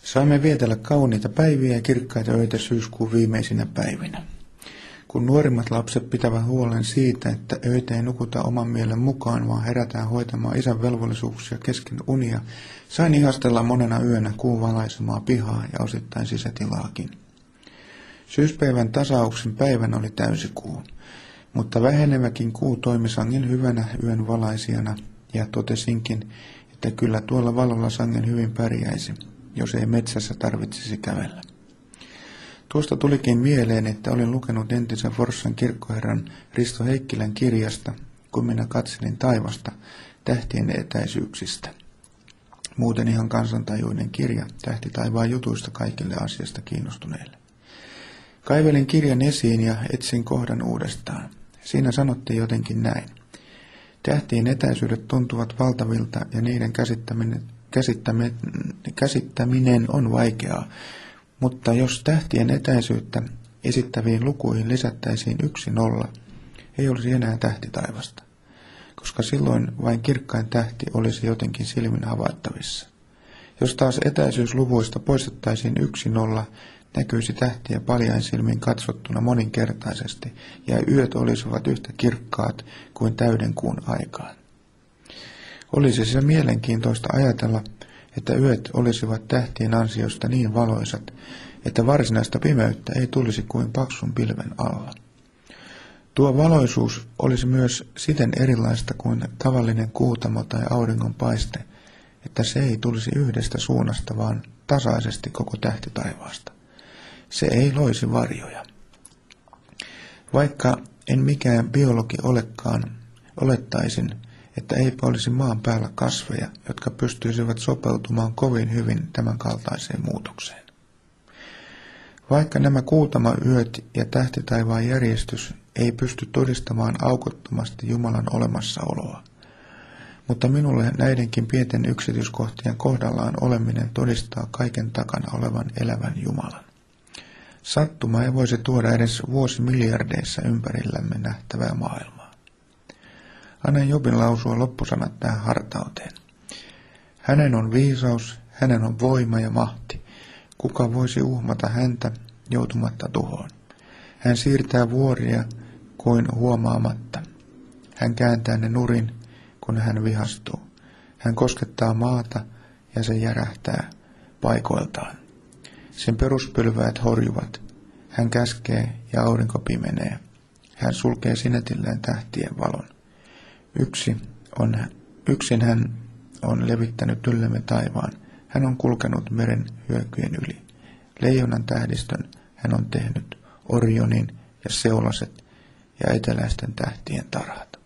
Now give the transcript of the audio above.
Saimme vietellä kauniita päiviä ja kirkkaita öitä syyskuun viimeisinä päivinä. Kun nuorimmat lapset pitävät huolen siitä, että öitä ei nukuta oman mielen mukaan, vaan herätään hoitamaan isän velvollisuuksia kesken unia, sain ihastella monena yönä kuun valaisemaa pihaa ja osittain sisätilaakin. Syyspäivän tasauksen päivän oli täysikuu, mutta väheneväkin kuu toimi sangen hyvänä yön valaisijana, ja totesinkin, että kyllä tuolla valolla sangen hyvin pärjäisi, jos ei metsässä tarvitsisi kävellä. Tuosta tulikin mieleen, että olin lukenut entisen Forssan kirkkoherran Risto Heikkilän kirjasta, kun minä katselin taivasta tähtien etäisyyksistä. Muuten ihan kansantajuinen kirja, tähti taivaan jutuista kaikille asiasta kiinnostuneille. Kaivelin kirjan esiin ja etsin kohdan uudestaan. Siinä sanottiin jotenkin näin. Tähtien etäisyydet tuntuvat valtavilta ja niiden käsittäminen on vaikeaa, mutta jos tähtien etäisyyttä esittäviin lukuihin lisättäisiin 1 nolla, ei olisi enää tähtitaivasta, koska silloin vain kirkkain tähti olisi jotenkin silmin havaittavissa. Jos taas etäisyysluvuista poistettaisiin 1 nolla, näkyisi tähtiä paljain silmin katsottuna moninkertaisesti, ja yöt olisivat yhtä kirkkaat kuin täyden kuun aikaan. Olisi se mielenkiintoista ajatella, että yöt olisivat tähtien ansiosta niin valoisat, että varsinaista pimeyttä ei tulisi kuin paksun pilven alla. Tuo valoisuus olisi myös siten erilaista kuin tavallinen kuutamo tai auringonpaiste, että se ei tulisi yhdestä suunnasta, vaan tasaisesti koko tähtitaivaasta. Se ei loisi varjoja. Vaikka en mikään biologi olekaan, olettaisin, että eipä olisi maan päällä kasveja, jotka pystyisivät sopeutumaan kovin hyvin tämän kaltaiseen muutokseen. Vaikka nämä kuutamayöt ja tähtitaivaan järjestys ei pysty todistamaan aukottomasti Jumalan olemassaoloa, mutta minulle näidenkin pienten yksityiskohtien kohdallaan oleminen todistaa kaiken takana olevan elävän Jumalan. Sattuma ei voisi tuoda edes vuosimiljardeissa ympärillämme nähtävää maailmaa. Annan Jobin lausua loppusanat tähän hartauteen. Hänen on viisaus, hänen on voima ja mahti. Kuka voisi uhmata häntä joutumatta tuhoon? Hän siirtää vuoria kuin huomaamatta. Hän kääntää ne nurin, kun hän vihastuu. Hän koskettaa maata ja se järähtää paikoiltaan. Sen peruspylväät horjuvat. Hän käskee ja aurinko pimenee. Hän sulkee sinetilleen tähtien valon. Yksin hän on levittänyt yllemme taivaan. Hän on kulkenut meren hyökyjen yli. Leijonan tähdistön hän on tehnyt, Orionin ja Seolaset ja eteläisten tähtien tarhat.